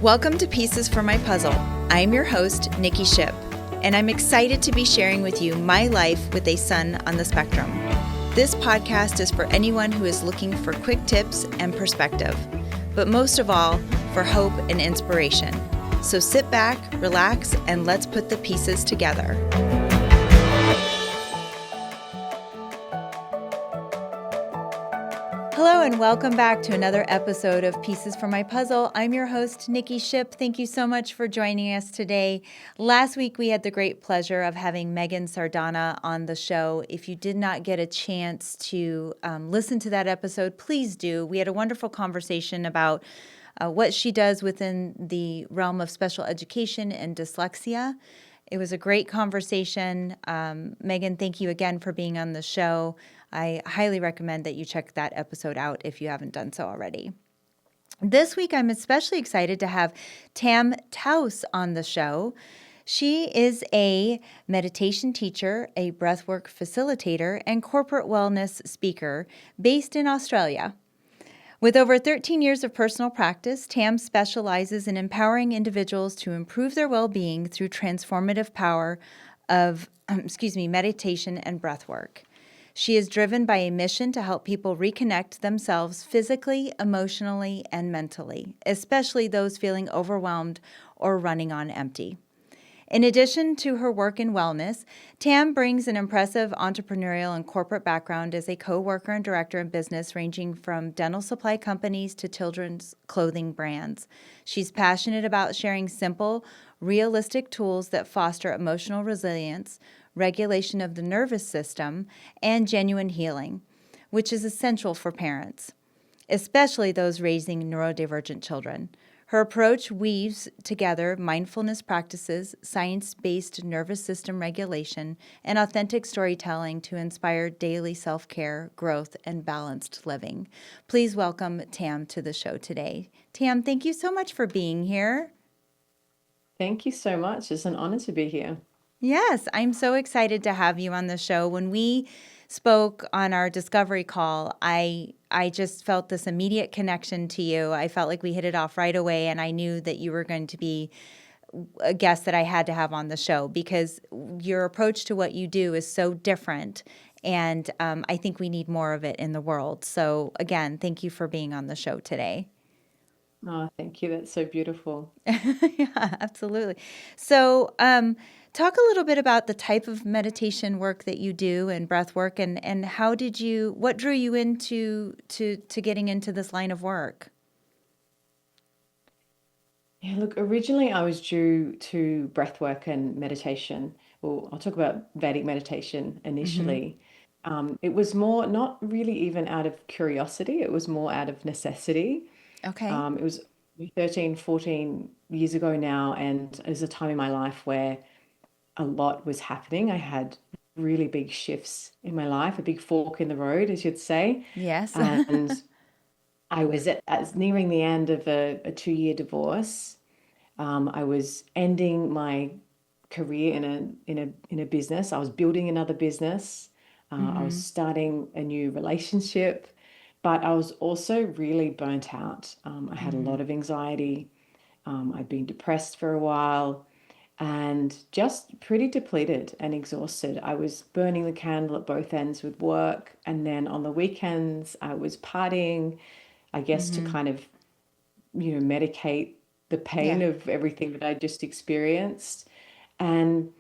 Welcome to Pieces for My Puzzle. I'm your host, Nikki Shipp, and I'm excited to be sharing with you my life with a son on the spectrum. This podcast is for anyone who is looking for quick tips and perspective, but most of all, for hope and inspiration. So sit back, relax, and let's put the pieces together. Hello and welcome back to another episode of Pieces for My Puzzle. I'm your host, Nikki Shipp. Thank you so much for joining us today. Last week, we had the great pleasure of having Megan Sardana on the show. If you did not get a chance to listen to that episode, please do. We had a wonderful conversation about what she does within the realm of special education and dyslexia. It was a great conversation. Megan, thank you again for being on the show. I highly recommend that you check that episode out if you haven't done so already. This week, I'm especially excited to have Tam Taouss on the show. She is a meditation teacher, a breathwork facilitator, and corporate wellness speaker based in Australia. With over 13 years of personal practice, Tam specializes in empowering individuals to improve their well-being through transformative power of meditation and breathwork. She is driven by a mission to help people reconnect themselves physically, emotionally, and mentally, especially those feeling overwhelmed or running on empty. In addition to her work in wellness, Tam brings an impressive entrepreneurial and corporate background as a co-worker and director in business ranging from dental supply companies to children's clothing brands. She's passionate about sharing simple, realistic tools that foster emotional resilience, regulation of the nervous system, and genuine healing, which is essential for parents, especially those raising neurodivergent children. Her approach weaves together mindfulness practices, science-based nervous system regulation, and authentic storytelling to inspire daily self-care, growth, and balanced living. Please welcome Tam to the show today. Tam, thank you so much for being here. Thank you so much. It's an honor to be here. Yes, I'm so excited to have you on the show. When we spoke on our discovery call, I just felt this immediate connection to you. I felt like we hit it off right away, and I knew that you were going to be a guest that I had to have on the show because your approach to what you do is so different, and I think we need more of it in the world. So again, thank you for being on the show today. Oh, thank you. That's so beautiful. Yeah, absolutely. So, talk a little bit about the type of meditation work that you do and breath work, and what drew you into getting into this line of work? Yeah, look, originally I was due to breathwork and meditation. Well, I'll talk about Vedic meditation Mm-hmm. initially. It was more not really even out of curiosity, it was more out of necessity. Okay. It was 13, 14 years ago now, and it was a time in my life where a lot was happening. I had really big shifts in my life, a big fork in the road, as you'd say. Yes. And I was at nearing the end of a 2-year divorce. I was ending my career in a business. I was building another business. I was Mm-hmm. starting a new relationship, but I was also really burnt out. I had a Mm-hmm. lot of anxiety. I'd been depressed for a while and just pretty depleted and exhausted. I was burning the candle at both ends with work, and then on the weekends, I was partying, I guess, to Mm-hmm. kind of, medicate the pain Yeah. of everything that I just experienced. And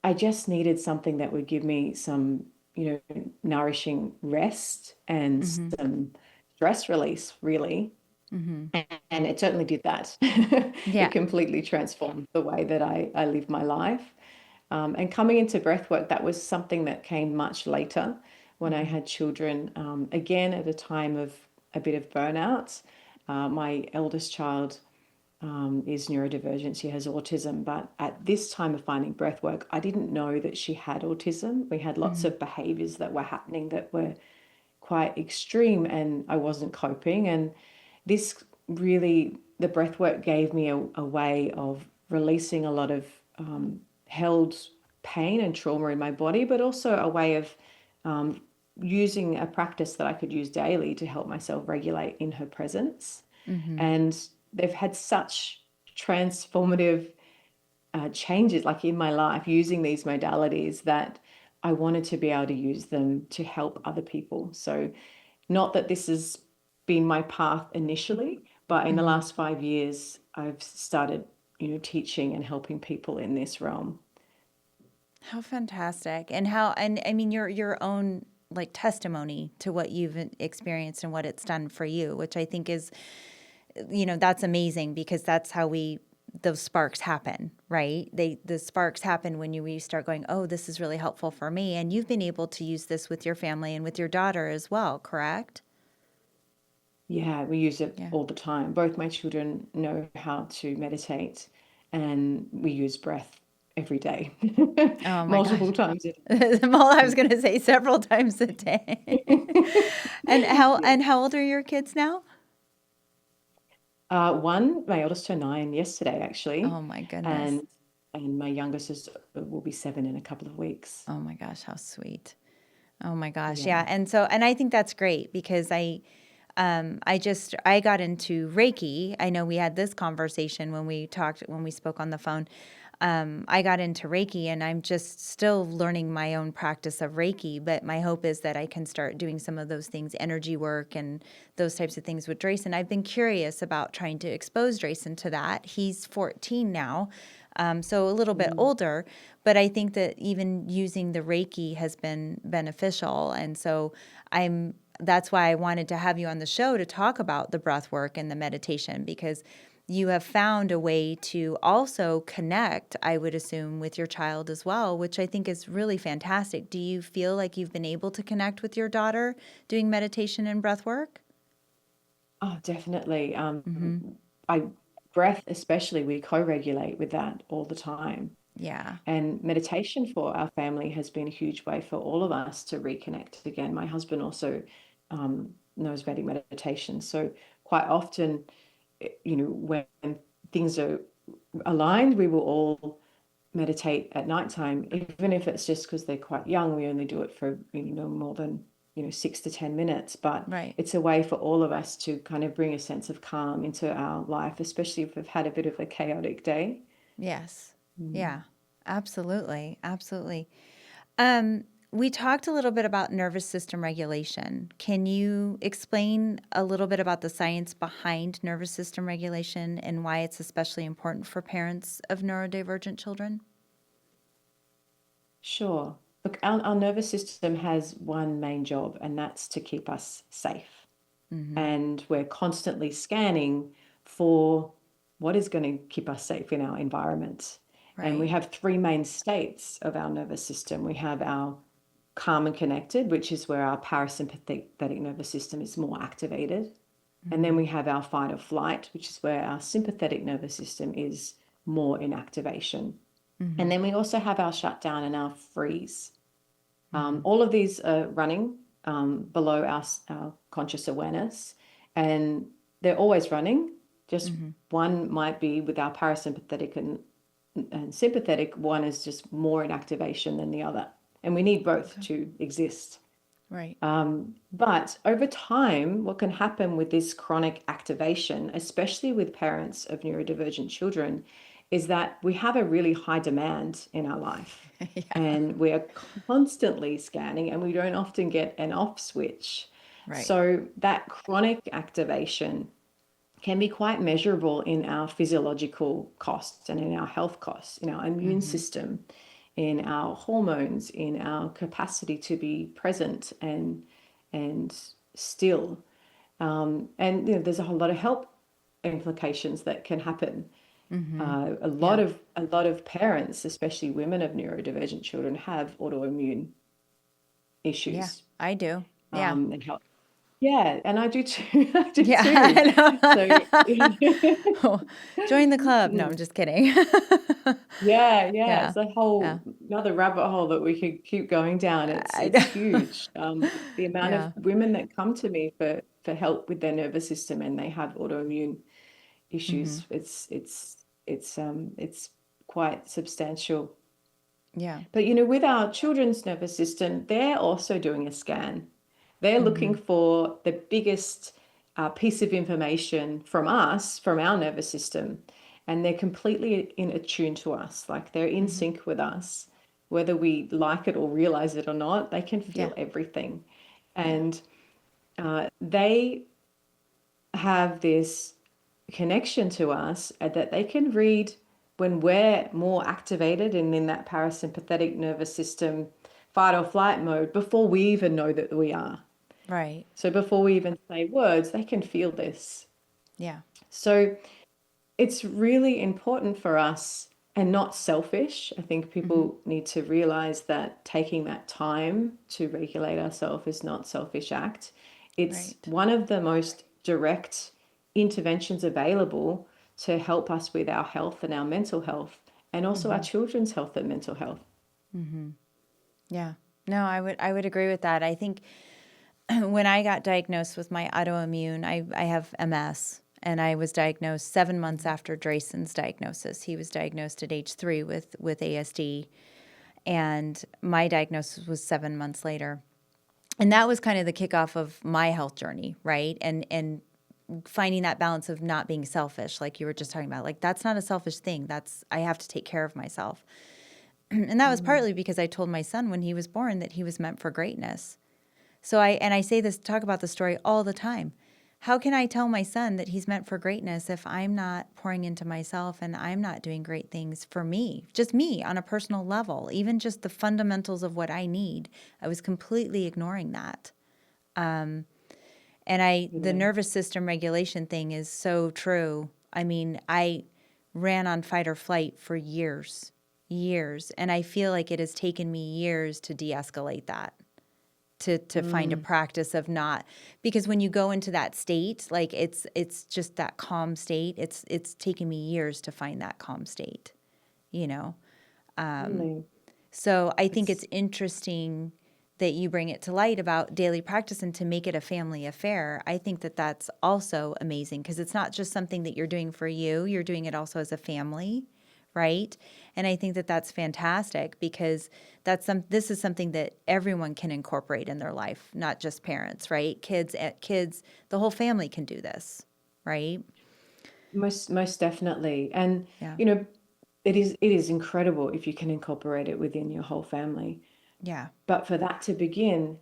I just needed something that would give me some, nourishing rest and Mm-hmm. some stress release, really. Mm-hmm. And it certainly did that. Yeah. It completely transformed the way that I live my life. And coming into breathwork, that was something that came much later when I Mm-hmm. had children, again, at a time of a bit of burnout. My eldest child is neurodivergent. She has autism. But at this time of finding breathwork, I didn't know that she had autism. We had lots Mm-hmm. of behaviors that were happening that were quite extreme, and I wasn't coping. And this really, the breath work gave me a way of releasing a lot of held pain and trauma in my body, but also a way of um, using a practice that I could use daily to help myself regulate in her presence. Mm-hmm. And they've had such transformative changes like in my life using these modalities that I wanted to be able to use them to help other people. So not that this has been my path initially, but in the Mm-hmm. last 5 years, I've started, teaching and helping people in this realm. How fantastic. And I mean, your own like testimony to what you've experienced and what it's done for you, which I think is, that's amazing because that's how those sparks happen, right? The sparks happen when you start going, oh, this is really helpful for me. And you've been able to use this with your family and with your daughter as well, correct? Yeah, we use it Yeah. all the time. Both my children know how to meditate, and we use breath every day, Oh my multiple gosh. times a Well, I was going to say several times a day. day. And how old are your kids now? One, my eldest turned 9 yesterday, actually, Oh my goodness. and my youngest will be 7 in a couple of weeks. Oh my gosh, how sweet. Oh my gosh. Yeah. Yeah. And I think that's great because I got into Reiki. I know we had this conversation when we spoke on the phone. I got into Reiki and I'm just still learning my own practice of Reiki, but my hope is that I can start doing some of those things, energy work and those types of things with Drayson. I've been curious about trying to expose Drayson to that. He's 14 now, so a little bit Mm. older, but I think that even using the Reiki has been beneficial. And so that's why I wanted to have you on the show to talk about the breath work and the meditation because you have found a way to also connect, I would assume, with your child as well, which I think is really fantastic. Do you feel like you've been able to connect with your daughter doing meditation and breath work? Oh, definitely. Mm-hmm. I breath especially, we co-regulate with that all the time. Yeah. And meditation for our family has been a huge way for all of us to reconnect again. My husband also knows Vedic meditation. So quite often, when things are aligned, we will all meditate at nighttime, even if it's just because they're quite young. We only do it for, no more than, 6 to 10 minutes. But Right. it's a way for all of us to kind of bring a sense of calm into our life, especially if we've had a bit of a chaotic day. Yes. Mm. Yeah. Absolutely. Absolutely. Um, we talked a little bit about nervous system regulation. Can you explain a little bit about the science behind nervous system regulation and why it's especially important for parents of neurodivergent children? Sure. Look, our nervous system has one main job, and that's to keep us safe. Mm-hmm. And we're constantly scanning for what is going to keep us safe in our environment. And we Right. have three main states of our nervous system. We have our calm and connected, which is where our parasympathetic nervous system is more activated. And then Mm-hmm. we have our fight or flight, which is where our sympathetic nervous system is more in activation. Mm-hmm. And then we also have our shutdown and our freeze. Mm-hmm. All of these are running below our conscious awareness, and they're always running. Just Mm-hmm. one might be with our parasympathetic and sympathetic, one is just more in activation than the other. And we need both Okay. to exist. Right. But over time, what can happen with this chronic activation, especially with parents of neurodivergent children, is that we have a really high demand in our life. Yeah. And we are constantly scanning, and we don't often get an off switch. Right. So that chronic activation can be quite measurable in our physiological costs and in our health costs, in our immune Mm-hmm. system, in our hormones, in our capacity to be present and still. And there's a whole lot of health implications that can happen. Mm-hmm. A Yeah. lot of parents, especially women of neurodivergent children, have autoimmune Yeah. issues. I do. Yeah. And help. Yeah, and I do too. I do Yeah. too. So I know. Join the club. No, I'm Mm. just kidding. Yeah, Yeah. it's a Yeah. whole another rabbit hole that we could keep going down. I It's know. huge. The amount of Yeah. women that come to me for help with their nervous system and they have autoimmune Mm-hmm. issues, it's quite substantial. Yeah. But with our children's nervous system, they're also doing a scan. They're Mm-hmm. looking for the biggest piece of information from us, from our nervous system, and they're completely in attune to us, like they're in sync with us, whether we like it or realize it or not. They can Yeah. feel everything, Yeah. and they have this connection to us that they can read when we're more activated and in that parasympathetic nervous system fight or flight mode before we even know that we are. Right. So before we even say words, they can feel this. Yeah. So it's really important for us and not selfish. I think people need to realize that taking that time to regulate ourselves is not a selfish act. It's Right. one of the most direct interventions available to help us with our health and our mental health, and also our children's health and mental health. Yeah. No, I would agree with that. I think when I got diagnosed with my autoimmune, I have MS, and I was diagnosed 7 months after Drayson's diagnosis. He was diagnosed at age 3 with ASD, and my diagnosis was 7 months later. And that was kind of the kickoff of my health journey, right? And finding that balance of not being selfish, like you were just talking about. Like, that's not a selfish thing. That's, I have to take care of myself. And that was partly because I told my son when he was born that he was meant for greatness. So I say this, talk about the story all the time. How can I tell my son that he's meant for greatness if I'm not pouring into myself and I'm not doing great things for me, just me on a personal level, even just the fundamentals of what I need? I was completely ignoring that. And the Yeah. nervous system regulation thing is so true. I mean, I ran on fight or flight for years, years, and I feel like it has taken me years to de-escalate that, to find a practice of not, because when you go into that state, like it's just that calm state. It's taken me years to find that calm state, you know. Really. So I think It's it's interesting that you bring it to light about daily practice and to make it a family affair. I think that that's also amazing because it's not just something that you're doing for you, you're doing it also as a family, right? And I think that that's fantastic because this is something that everyone can incorporate in their life, not just parents, right? Kids, the whole family can do this, right? most definitely. And Yeah. you know, it is incredible if you can incorporate it within your whole family. Yeah. But for that to begin,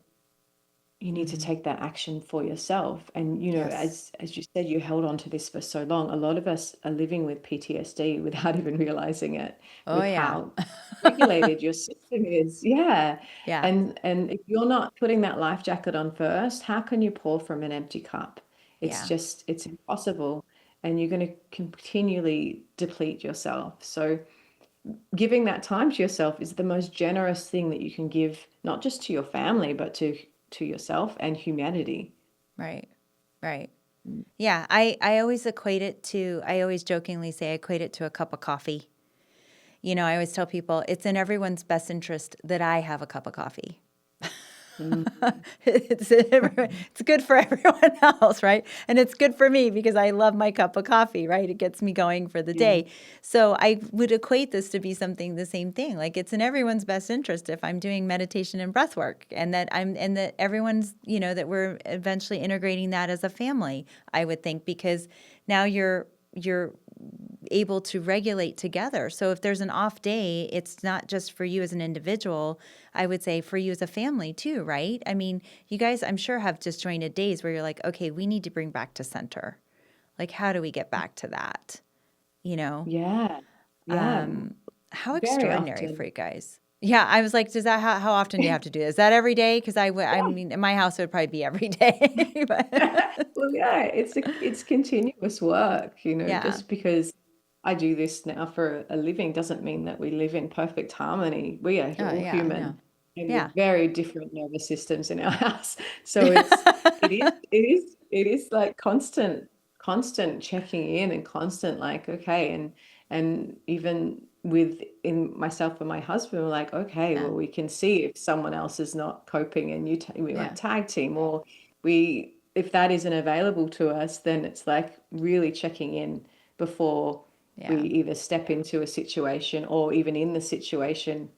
you need to take that action for yourself. And you know, Yes. as you said, you held on to this for so long. A lot of us are living with PTSD without even realizing it, Oh, with yeah. how regulated your system is. Yeah. Yeah. And if you're not putting that life jacket on first, how can you pour from an empty cup? Yeah. It's impossible. And you're going to continually deplete yourself. So giving that time to yourself is the most generous thing that you can give, not just to your family, but to yourself and humanity. Right. Right. Yeah, I always I always jokingly say I equate it to a cup of coffee. You know, I always tell people it's in everyone's best interest that I have a cup of coffee. Mm. It's good for everyone else, right? And it's good for me because I love my cup of coffee, right? It gets me going for the Yeah. day. So I would equate this to be something the same thing. Like it's in everyone's best interest if I'm doing meditation and breath work and that everyone's, that we're eventually integrating that as a family, I would think, because now you're able to regulate together. So if there's an off day, it's not just for you as an individual. I would say for you as a family too, right? I mean, you guys, I'm sure, have disjointed days where you're like, okay, we need to bring back to center. Like, how do we get back to that? You know, Yeah. Yeah. how Very extraordinary often. for you guys. Yeah, I was like, does that how often do you have to do this? Is that every day? Because I mean, in my house it would probably be every day. But Well, yeah, it's continuous work, yeah. just because I do this now for a living doesn't mean that we live in perfect harmony. We are Oh all yeah, no. human and Yeah. with very different nervous systems in our house. So it is like constant checking in and constant like, okay, and even in myself and my husband, we're like, okay, Yeah. well, we can see if someone else is not coping and we might Yeah. tag team, or we if that isn't available to us, then it's like really checking in before we Yeah. either step into a situation or even in the situation,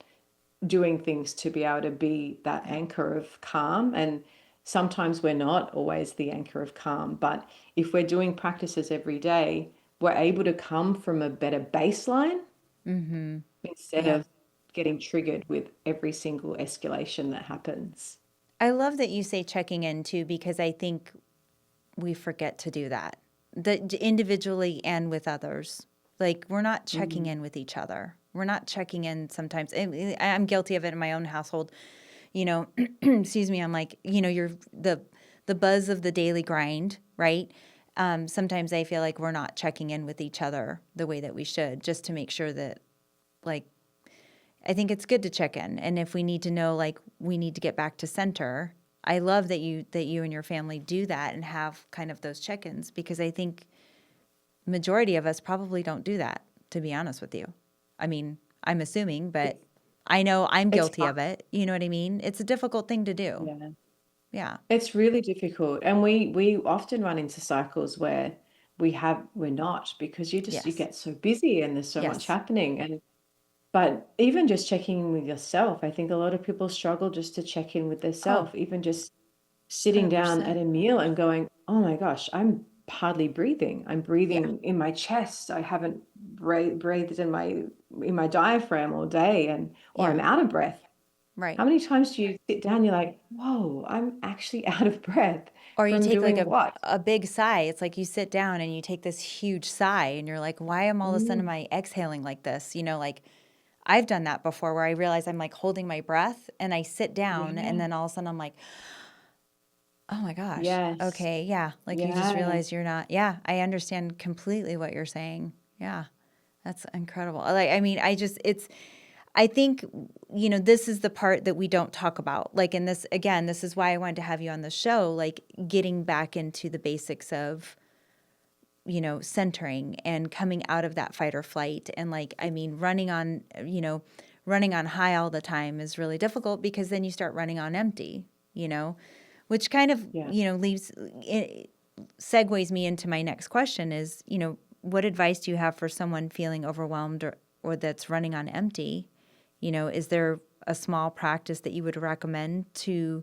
doing things to be able to be that Yeah. anchor of calm and Sometimes we're not always the anchor of calm, but if we're doing practices every day, we're able to come from a better baseline Mm-hmm. instead Yeah. of getting triggered with every single escalation that happens. I love that you say checking in too, because I think we forget to do that, individually and with others. Like, we're not checking Mm. in with each other. We're not checking in sometimes. And I'm guilty of it in my own household. You know, excuse me. I'm like, you're the buzz of the daily grind, right? Sometimes I feel like we're not checking in with each other the way that we should, just to make sure that, like, I think it's good to check in. And if we need to know, like, we need to get back to center, I love that you and your family do that and have kind of those check-ins, because I think majority of us probably don't do that, to be honest with you. I mean, I'm assuming, but It's I know I'm it's guilty hard. of it. You know what I mean? It's a difficult thing to do. Yeah. Yeah. It's really difficult. And we often run into cycles where we're not, because you Yes. get so busy and there's so much Yes. happening. And but even just checking in with yourself, I think a lot of people struggle just to check in with Oh, themselves, even just sitting down at 100%. a meal and going, oh my gosh, I'm hardly breathing. I'm Yeah. breathing in my chest. I haven't breathed in my diaphragm all day, and or I'm Yeah. out of breath. Right. How many times do you sit down, you're like, whoa, I'm actually out of breath Or you from take like doing a what? a big sigh. It's like you sit down and you take this huge sigh and you're like, why am all of a sudden Mm, my exhaling like this? Like, I've done that before where I realize I'm like holding my breath and I sit down and yeah. then all of a sudden I'm like, oh my gosh. Yes. Okay. Yeah. Like, you just Yeah. realize you're not. Yeah. I understand completely what you're saying. Yeah. That's incredible. Like, I mean, I think, this is the part that we don't talk about. Like, in this, again, this is why I wanted to have you on the show, like getting back into the basics of, centering and coming out of that fight or flight. And, like, I mean, running on high all the time is really difficult, because then you start running on empty, which kind of, Yeah. leaves, segues me into my next question is, what advice do you have for someone feeling overwhelmed, or that's running on empty? Is there a small practice that you would recommend to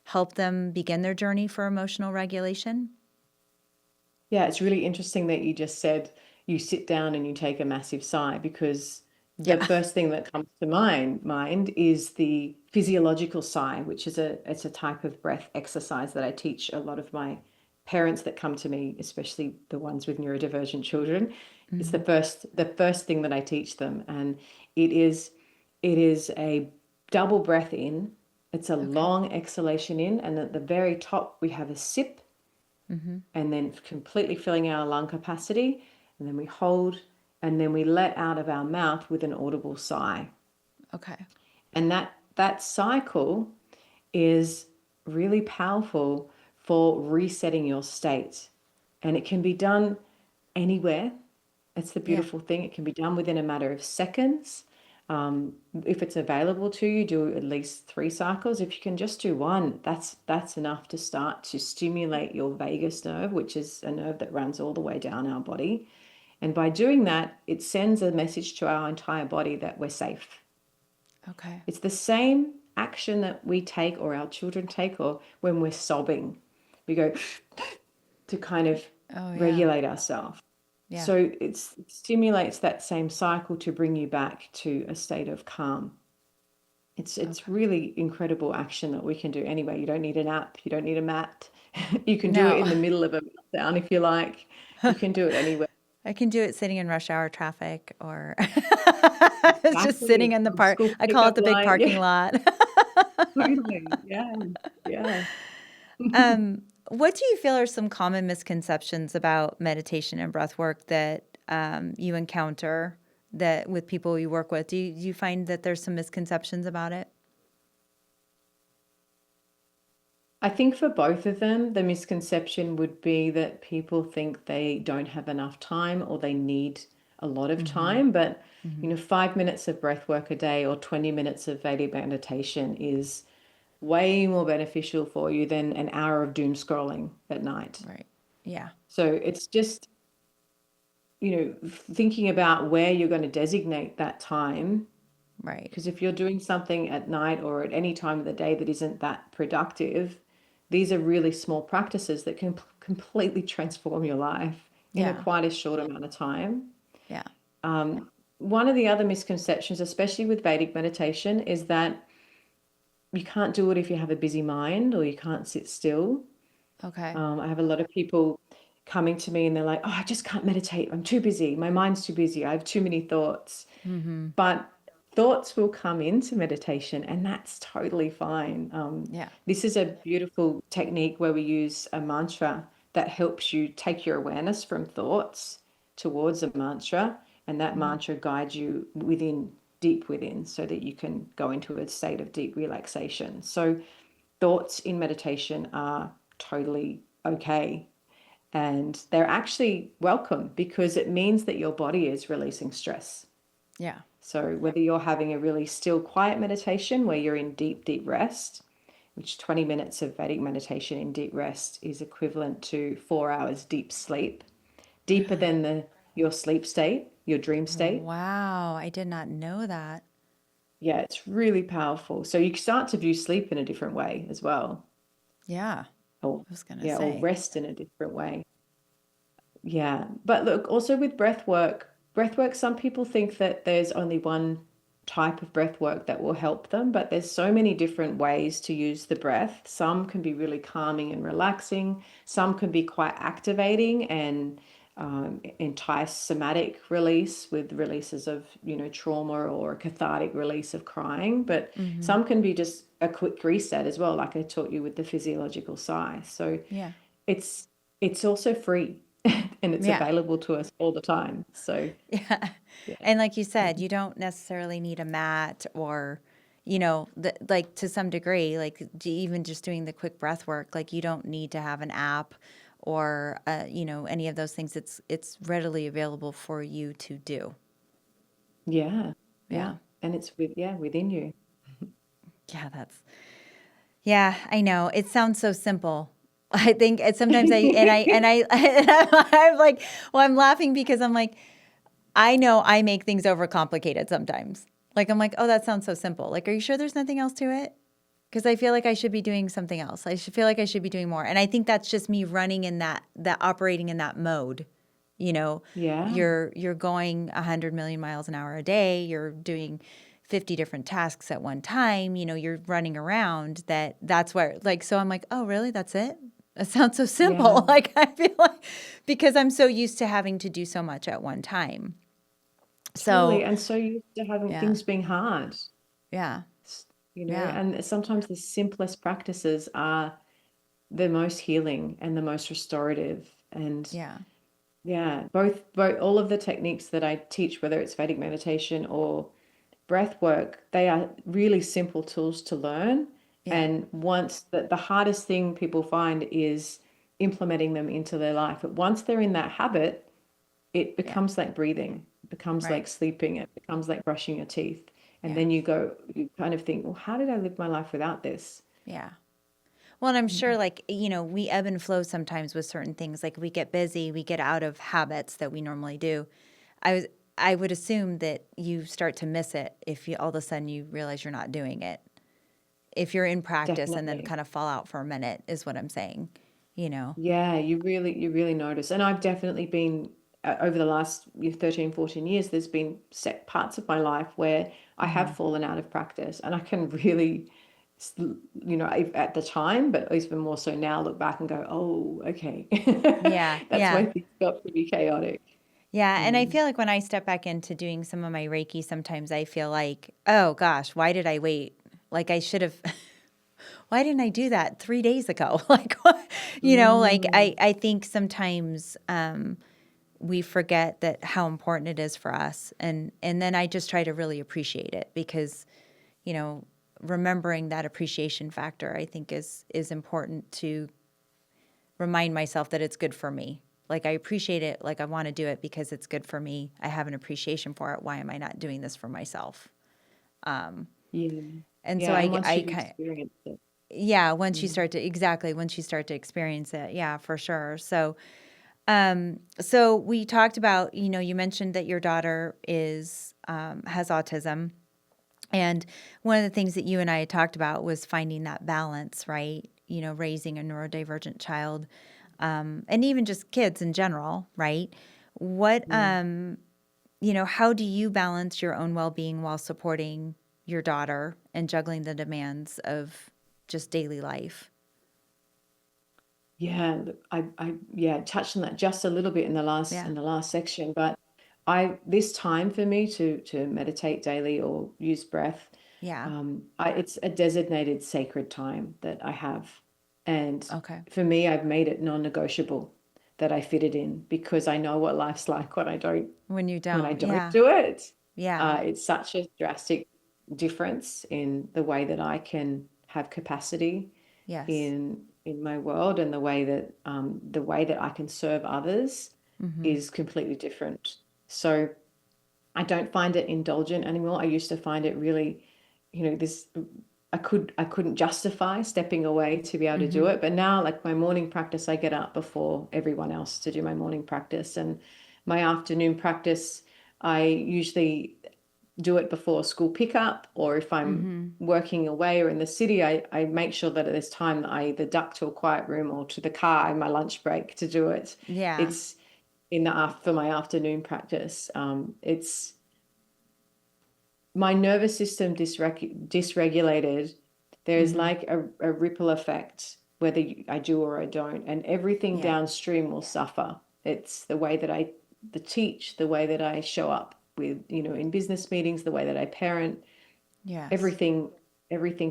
help them begin their journey for emotional regulation? Yeah, it's really interesting that you just said you sit down and you take a massive sigh, because the Yeah. first thing that comes to mind is the physiological sigh, which is it's a type of breath exercise that I teach a lot of my parents that come to me, especially the ones with neurodivergent children. It's Hmm. the first thing that I teach them, and it is it is a double breath in. It's a Okay. long exhalation in, and at the very top we have a sip, Hmm. and then completely filling our lung capacity, and then we hold, and then we let out of our mouth with an audible sigh. Okay. And that cycle is really powerful for resetting your state. And it can be done anywhere. It's the Yeah. beautiful thing. It can be done within a matter of seconds. If it's available to you, do at least 3 cycles. If you can just do one, that's enough to start to stimulate your vagus nerve, which is a nerve that runs all the way down our body. And by doing that, it sends a message to our entire body that we're safe. Okay. It's the same action that we take, or our children take, or when we're sobbing. We go to kind of Oh, yeah. regulate ourselves. Yeah. So it stimulates that same cycle to bring you back to a state of calm. It's Okay. really incredible action that we can do anyway. You don't need an app, you don't need a mat. You can do it No. in the middle of a meltdown if you like. You can do it anywhere. I can do it sitting in rush hour traffic, or it's just sitting Exactly. in the On park. school I call it pickup the big line. parking Yeah, lot. totally. Yeah. Yeah. What do you feel are some common misconceptions about meditation and breath work that you encounter, that with people you work with? Do you find that there's some misconceptions about it? I think for both of them, the misconception would be that people think they don't have enough time, or they need a lot of Mm-hmm. time. But, Mm-hmm. 5 minutes of breath work a day or 20 minutes of Vedic meditation is way more beneficial for you than an hour of doom scrolling at night. Right. Yeah. So it's just, thinking about where you're going to designate that time. Right. Because if you're doing something at night or at any time of the day that isn't that productive, these are really small practices that can completely transform your life in a Yeah. quite a short amount of time. Yeah. One of the other misconceptions, especially with Vedic meditation, is that you can't do it if you have a busy mind or you can't sit still. Okay. I have a lot of people coming to me and they're like, oh, I just can't meditate. I'm too busy. My mind's too busy. I have too many thoughts. Mm-hmm. But thoughts will come into meditation, and that's totally fine. Yeah. This is a beautiful technique where we use a mantra that helps you take your awareness from thoughts towards a mantra, and that Mm-hmm. mantra guides you within, deep within, so that you can go into a state of deep relaxation. So, thoughts in meditation are totally okay. And they're actually welcome because it means that your body is releasing stress. Yeah. So whether you're having a really still, quiet meditation where you're in deep, deep rest, which 20 minutes of Vedic meditation in deep rest is equivalent to 4 hours deep sleep, deeper Really? than your sleep state, your dream state. Wow. I did not know that. Yeah, it's really powerful. So you start to view sleep in a different way as well. Yeah. Or I was going to yeah, or say. rest in a different way. Yeah. But look, also with breath work, some people think that there's only one type of breath work that will help them, but there's so many different ways to use the breath. Some can be really calming and relaxing. Some can be quite activating and entice somatic release with releases of, trauma or a cathartic release of crying. But Mm-hmm. some can be just a quick reset as well, like I taught you with the physiological sigh. So Yeah. it's it's also free and it's Yeah. available to us all the time. So Yeah. yeah. And like you said, you don't necessarily need a mat or, like to some degree, like even just doing the quick breath work, like you don't need to have an app or, any of those things. It's readily available for you to do. Yeah. Yeah. Yeah. And it's within you. Yeah. Yeah, I know. It sounds so simple. I think it's sometimes and I'm like, well, I'm laughing because I'm like, I know I make things overcomplicated sometimes. Like I'm like, oh, that sounds so simple. Like, are you sure there's nothing else to it? Because I feel like I should be doing something else. I should feel like I should be doing more. And I think that's just me running in that operating in that mode. You know, Yeah. you're going 100 million miles an hour a day. You're doing 50 different tasks at one time. You're running around. That's where so I'm like, oh, really? That's it? It sounds so Yeah. simple. Like I feel like because I'm so used to having to do so much at one time. Totally. So, And so used to having yeah, things being hard, yeah, yeah, and sometimes the simplest practices are the most healing and the most restorative. And yeah, yeah, both all of the techniques that I teach, whether it's Vedic meditation or breath work, they are really simple tools to learn. yeah, And once the hardest thing people find is implementing them into their life. But once they're in that habit, it yeah, becomes like breathing, it becomes right, like sleeping, it becomes like brushing your teeth. And yeah, then you kind of think, well, how did I live my life without this? yeah. Well, and I'm sure, like, we ebb and flow sometimes with certain things. Like, we get busy, we get out of habits that we normally do. I was, I would assume that you start to miss it if you all of a sudden you realize you're not doing it. If you're in practice and then Definitely. kind of fall out for a minute, is what I'm saying. You know? Yeah, you really notice. And I've definitely been over the last 13, 14 years, there's been set parts of my life where I Mm-hmm. have fallen out of practice and I can really, at the time, but even more so now, look back and go, oh, okay. Yeah, That's why yeah. things got pretty chaotic. Yeah, and I Mm. feel like when I step back into doing some of my Reiki, sometimes I feel like, oh gosh, why did I wait? Like I should have, why didn't I do that 3 days ago? Like, like Mm. I think sometimes we forget that how important it is for us. And then I just try to really appreciate it because, you know, remembering that appreciation factor, I think is important to remind myself that it's good for me. Like I appreciate it, like I want to do it because it's good for me. I have an appreciation for it. Why am I not doing this for myself? Yeah. And so Yeah. And once I you've kind experienced it. yeah, once you Mm. start to once you start to experience it, yeah, for sure. So we talked about, you mentioned that your daughter has autism, and one of the things that you and I had talked about was finding that balance, right? raising a neurodivergent child, and even just kids in general, right? What, how do you balance your own well-being while supporting your daughter and juggling the demands of just daily life? Yeah, I touched on that just a little bit in the last Yeah. section, but this time for me to meditate daily or use breath, Yeah. it's a designated sacred time that I have, and Okay. for me, I've made it non-negotiable that I fit it in, because I know what life's like When you when I don't. don't Yeah. do it. Yeah. It's such a drastic difference in the way that I can have capacity Yes. in my world, and the way that I can serve others Mm-hmm. is completely different. So I don't find it indulgent anymore. I used to find it really, this I couldn't justify stepping away to be able to do Mm-hmm. it. But now, like my morning practice, I get up before everyone else to do my morning practice, and my afternoon practice, I usually do it before school pickup, or if I'm Mm-hmm. working away or in the city, I make sure that at this time I either duck to a quiet room or to the car in my lunch break to do it. Yeah. It's in the for my afternoon practice. It's my nervous system dysregulated. There's Mm-hmm. like a ripple effect whether I do or I don't, and everything Yeah. downstream will suffer. It's the way that I teach, the way that I show up with, in business meetings, the way that I parent, Yes. everything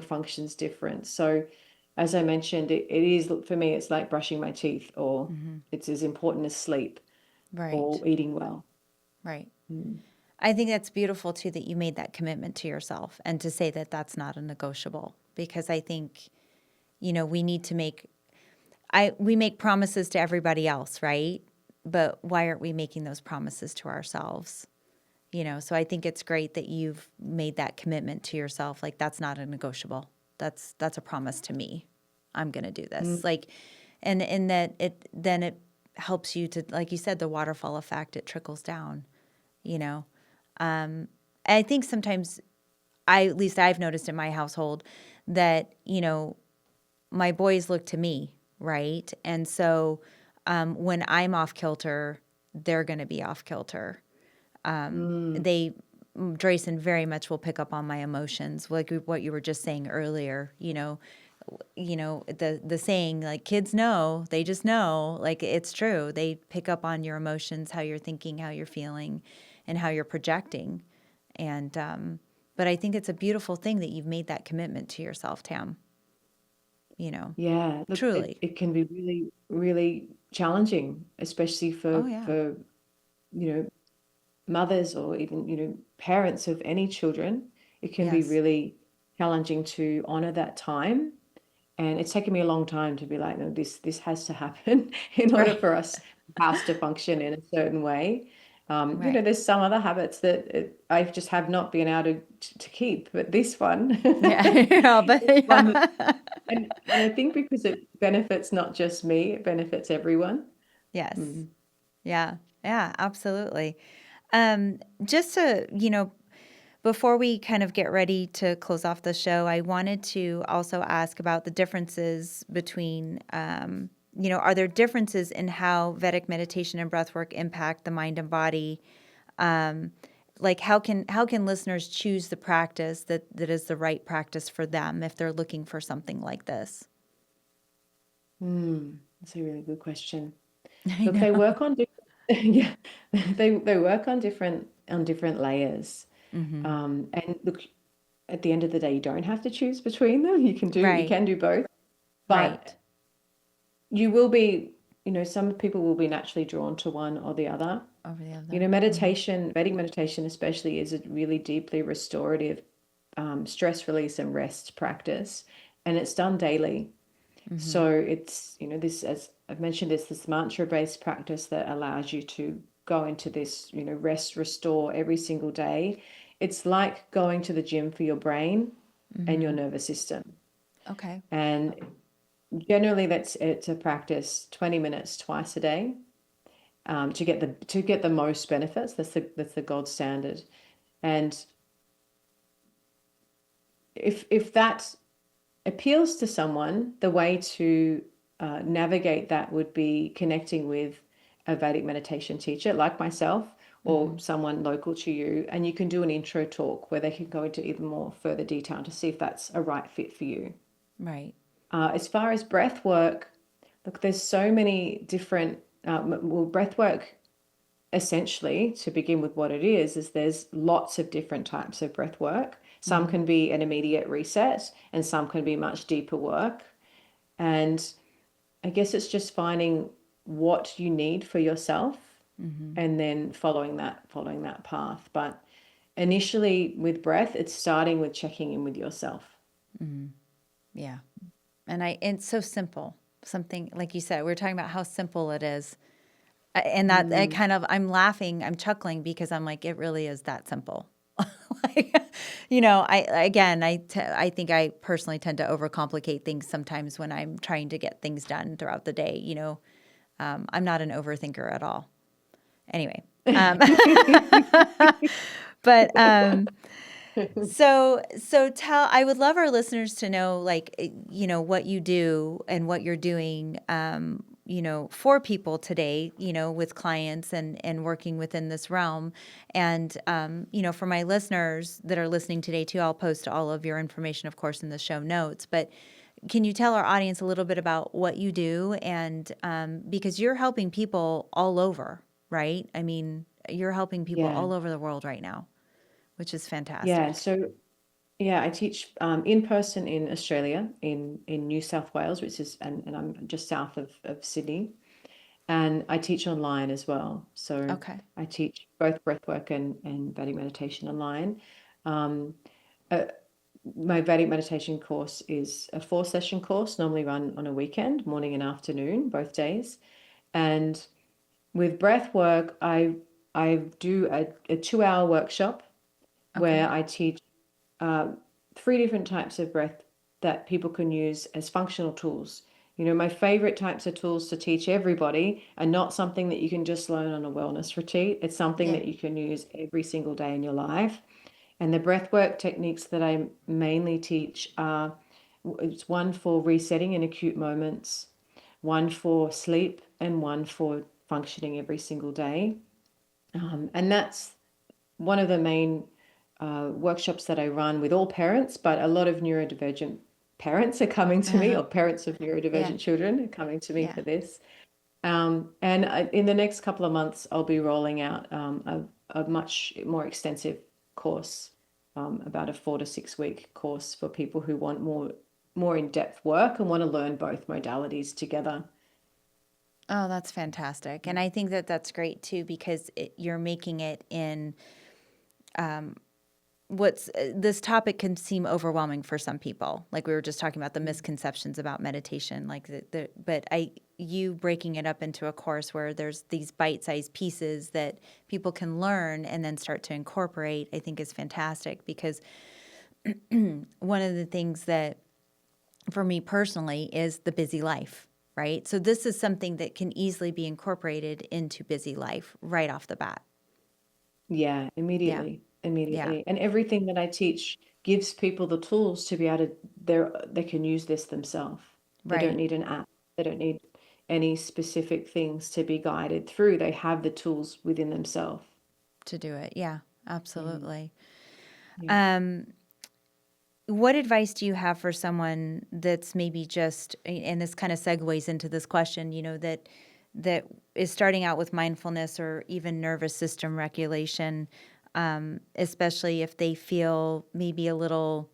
functions different. So as I mentioned, it is, for me, it's like brushing my teeth, or Mm-hmm. it's as important as sleep Right. or eating well. Right. Mm. I think that's beautiful too that you made that commitment to yourself and to say that that's not a negotiable, because I think, we need to we make promises to everybody else, right? But why aren't we making those promises to ourselves? So I think it's great that you've made that commitment to yourself. Like, that's not a negotiable. That's a promise to me. I'm going to do this. Mm. Like, and that it helps you to, like you said, the waterfall effect, it trickles down, you know. I think sometimes at least I've noticed in my household that, my boys look to me, right? And so when I'm off kilter, they're going to be off kilter. Mm. They Drayson very much will pick up on my emotions, like what you were just saying earlier. The saying, like, kids know, they just know, like, it's true. They pick up on your emotions, how you're thinking, how you're feeling, and how you're projecting. And but I think it's a beautiful thing that you've made that commitment to yourself, Tam. Yeah, look, Truly. it can be really, really challenging, especially Oh for yeah. you know, mothers, or even, parents of any children. It can be Yes. really challenging to honor that time. And it's taken me a long time to be like, no, this has to happen in order Right. for us house to function in a certain way. Right. There's some other habits that I just have not been able to keep, but this one, Yeah. Yeah, but this one, yeah. and I think because it benefits not just me, it benefits everyone. Yes. Mm. Yeah. Yeah, absolutely. Just to, before we kind of get ready to close off the show, I wanted to also ask about the differences between, are there differences in how Vedic meditation and breathwork impact the mind and body? Like, how can listeners choose the practice that is the right practice for them if they're looking for something like this? That's a really good question. I Look, they know. work on different, yeah, they work on different layers. Mm-hmm. And look, at the end of the day, you don't have to choose between them. You Right. can do both, Right. but you will be, some people will be naturally drawn to one or the other. Over the other. Mm-hmm. Meditation, Vedic meditation especially, is a really deeply restorative, stress release and rest practice, and it's done daily. Mm-hmm. So it's, this, as I've mentioned, it's this mantra-based practice that allows you to go into this, rest, restore every single day. It's like going to the gym for your brain and your Mm-hmm. nervous system. Okay. And generally it's a practice 20 minutes twice a day, to get the most benefits. That's the gold standard. And if that appeals to someone, the way to navigate that would be connecting with a Vedic meditation teacher like myself or someone local to you, and you can do an intro talk where they can go into even more further detail to see if that's a right fit for you. Right. As far as breath work, look, there's so many different, well, breath work essentially, to begin with what it is there's lots of different types of breath work. Some can be an immediate reset and some can be much deeper work. And I guess it's just finding what you need for yourself and then following that path. But initially with breath, it's starting with checking in with yourself. Yeah. And it's so simple. Something like you said, we are talking about how simple it is. And that I kind of, I'm laughing, I'm chuckling because I'm like, it really is that simple. Like, I think I personally tend to overcomplicate things sometimes when I'm trying to get things done throughout the day. I'm not an overthinker at all. Anyway, but I would love our listeners to know, like, what you do and what you're doing, for people today, with clients and working within this realm. And, for my listeners that are listening today too, I'll post all of your information, of course, in the show notes. But can you tell our audience a little bit about what you do? And because you're helping people all over, right? I mean, you're helping people Yeah. all over the world right now, which is Yeah. fantastic. So yeah, I teach in person in Australia, in New South Wales, which is, and I'm just south of Sydney. And I teach online as well. So Okay. I teach both breathwork and Vedic meditation online. Um, uh, my Vedic meditation course is a 4-session course, normally run on a weekend, morning and afternoon, both days. And with breathwork, I do a 2-hour workshop Okay. where I teach uh, 3 different types of breath that people can use as functional tools. My favorite types of tools to teach everybody are not something that you can just learn on a wellness retreat. It's something Yeah. that you can use every single day in your life. And the breathwork techniques that I mainly teach are, it's one for resetting in acute moments, one for sleep, and one for functioning every single day. And that's one of the main workshops that I run with all parents, but a lot of neurodivergent parents are coming to me, Uh-huh. or parents of Yeah. neurodivergent children are coming to me Yeah. for this. In the next couple of months, I'll be rolling out a much more extensive course, about a 4 to 6 week course for people who want more in-depth work and want to learn both modalities together. Oh, that's fantastic. And I think that that's great too, because you're making it in this topic can seem overwhelming for some people. Like we were just talking about the misconceptions about meditation, like but you breaking it up into a course where there's these bite-sized pieces that people can learn and then start to incorporate, I think is fantastic, because one of the things that for me personally is the busy life, right? So this is something that can easily be incorporated into busy life right off the bat. Yeah, Yeah. immediately, Yeah. immediately. And everything that I teach gives people the tools to be able to, they can use this themselves. They don't Right. need an app. They don't need any specific things to be guided through. They have the tools within themselves. To do it. Yeah, Mm, absolutely. yeah. Um, what advice do you have for someone that's maybe just, and this kind of segues into this question, that is starting out with mindfulness or even nervous system regulation, especially if they feel maybe a little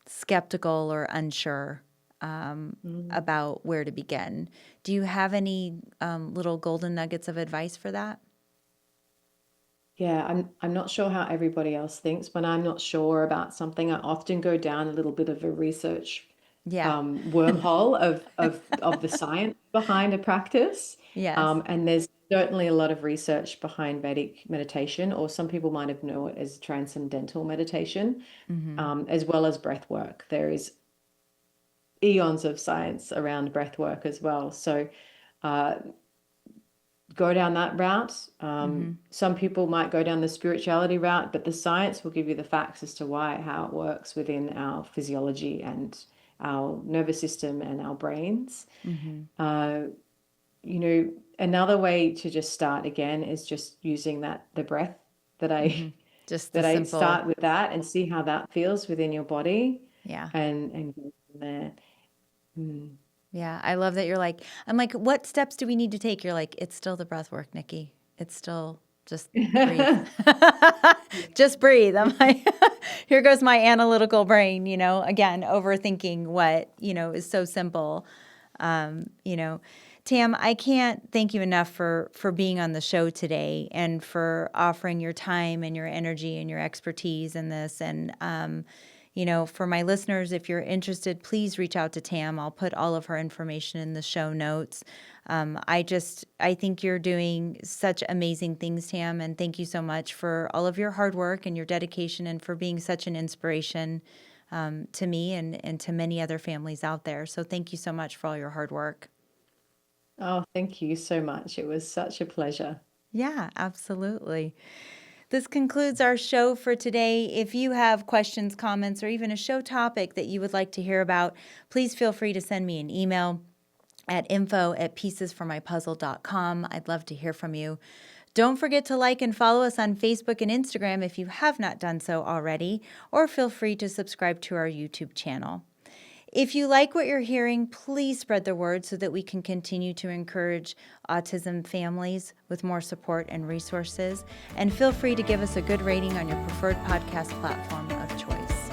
skeptical or unsure Mm. about where to begin? Do you have any little golden nuggets of advice for that? Yeah, I'm not sure how everybody else thinks. When I'm not sure about something, I often go down a little bit of a research Yeah. wormhole of the science behind a practice. Yes. And there's certainly a lot of research behind Vedic meditation, or some people might have known it as transcendental meditation, Mm-hmm. as well as breath work. There is eons of science around breath work as well. So uh, go down that route. Mm-hmm. Some people might go down the spirituality route, but the science will give you the facts as to why, how it works within our physiology and our nervous system and our brains. Mm-hmm. Another way to just start again is just using the breath that Mm-hmm. I Just the that I simple, start with that and see how that feels within your body, yeah. and go from there. Mm. Yeah, I love that I'm like, what steps do we need to take? You're like, it's still the breath work, Nikki. It's still just breathe. Just breathe. I'm like, here goes my analytical brain, again, overthinking what, is so simple. Tam, I can't thank you enough for being on the show today and for offering your time and your energy and your expertise in this. And, for my listeners, if you're interested, please reach out to Tam. I'll put all of her information in the show notes. I think you're doing such amazing things, Tam, and thank you so much for all of your hard work and your dedication and for being such an inspiration to me and to many other families out there. So thank you so much for all your hard work. Oh, thank you so much. It was such a pleasure. Yeah, absolutely. This concludes our show for today. If you have questions, comments, or even a show topic that you would like to hear about, please feel free to send me an email at info@piecesformypuzzle.com. I'd love to hear from you. Don't forget to like and follow us on Facebook and Instagram if you have not done so already, or feel free to subscribe to our YouTube channel. If you like what you're hearing, please spread the word so that we can continue to encourage autism families with more support and resources. And feel free to give us a good rating on your preferred podcast platform of choice.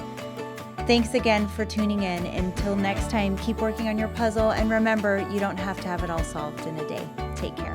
Thanks again for tuning in. Until next time, keep working on your puzzle. And remember, you don't have to have it all solved in a day. Take care.